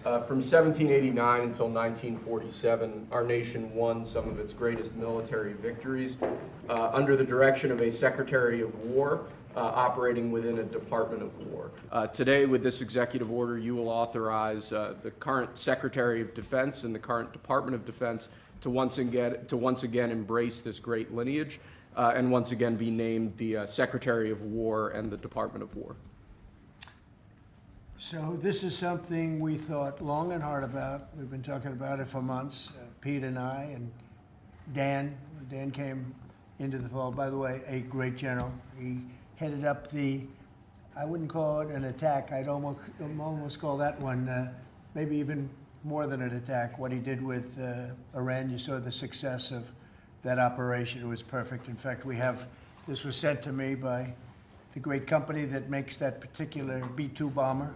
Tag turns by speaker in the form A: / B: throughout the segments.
A: From 1789 until 1947, our nation won some of its greatest military victories under the direction of a Secretary of War operating within a Department of War. Today, with this executive order, you will authorize the current Secretary of Defense and the current Department of Defense to once again embrace this great lineage and once again be named the Secretary of War and the Department of War.
B: So this is something we thought long and hard about. We've been talking about it for months, Pete and I, and Dan. Dan came into the fold. By the way, a great general. He headed up the, I wouldn't call it an attack. I'd almost call that one maybe even more than an attack. What he did with Iran, you saw the success of that operation. It was perfect. In fact, this was sent to me by the great company that makes that particular B-2 bomber.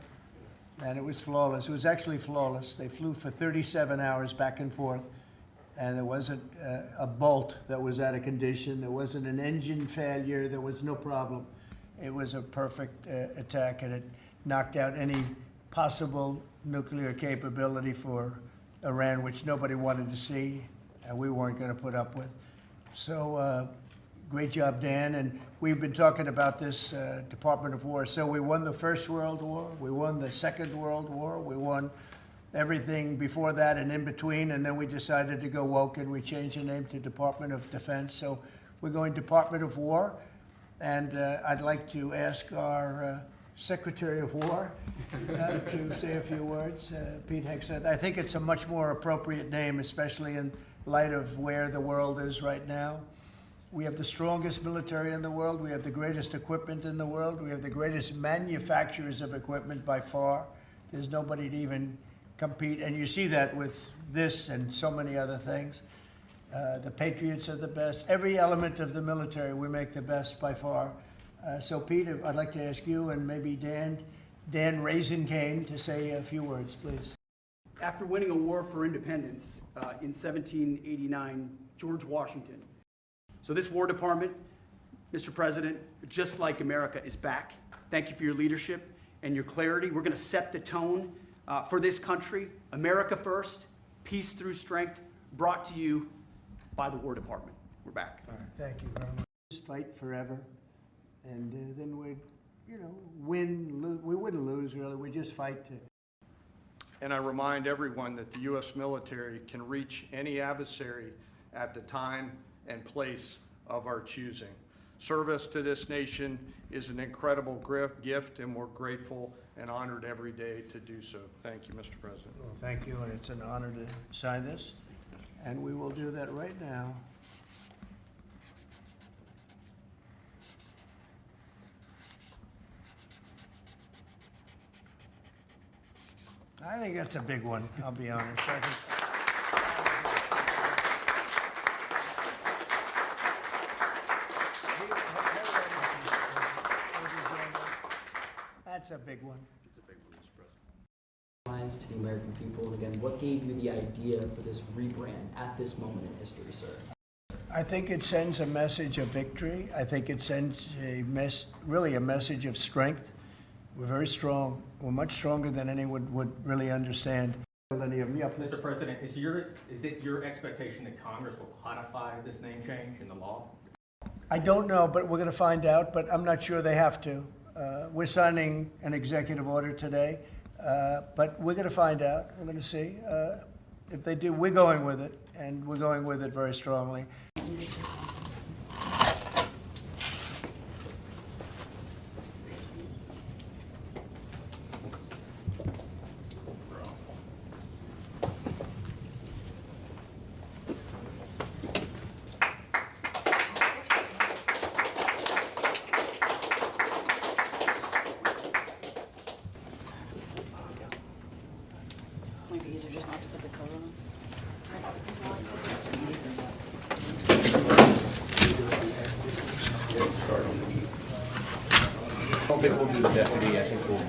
B: And it was flawless. It was actually flawless. They flew for 37 hours back and forth, and there wasn't a bolt that was out of condition. There wasn't an engine failure. There was no problem. It was a perfect attack, and it knocked out any possible nuclear capability for Iran, which nobody wanted to see, and we weren't going to put up with. So great job, Dan. And we've been talking about this Department of War. So we won the First World War. We won the Second World War. We won everything before that and in between. And then we decided to go woke, and we changed the name to Department of Defense. So we're going Department of War. And I'd like to ask our Secretary of War to say a few words. Pete Hegseth. I think it's a much more appropriate name, especially in light of where the world is right now. We have the strongest military in the world. We have the greatest equipment in the world. We have the greatest manufacturers of equipment by far. There's nobody to even compete. And you see that with this and so many other things. The Patriots are the best. Every element of the military, we make the best by far. So Pete, I'd like to ask you and maybe Dan Raisin Kane to say a few words, please.
C: After winning a war for independence in 1789, George Washington. So this War Department, Mr. President, just like America, is back. Thank you for your leadership and your clarity. We're going to set the tone for this country. America first, peace through strength, brought to you by the War Department. We're back.
B: All right, thank you very much. Just fight forever, and then we'd, win. We wouldn't lose, really. We just fight to.
D: And I remind everyone that the U.S. military can reach any adversary at the time and place of our choosing. Service to this nation is an incredible gift, and we're grateful and honored every day to do so. Thank you, Mr. President.
B: Well, thank you, and it's an honor to sign this, and we will do that right now. I think that's a big one, I'll be honest. That's a big one.
D: It's a big one, Mr. President.
E: To the American people, and again, what gave you the idea for this rebrand at this moment in history, sir?
B: I think it sends a message of victory. I think it sends really a message of strength. We're very strong. We're much stronger than anyone would really understand.
F: Mr. President, is it your expectation that Congress will codify this name change in the law?
B: I don't know, but we're going to find out, but I'm not sure they have to. We're signing an executive order today, but we're going to find out. We're going to see. If they do, we're going with it, and we're going with it very strongly.
G: Might be easier just not to put the cover on.
H: I don't think we'll do the deputy. I think we'll.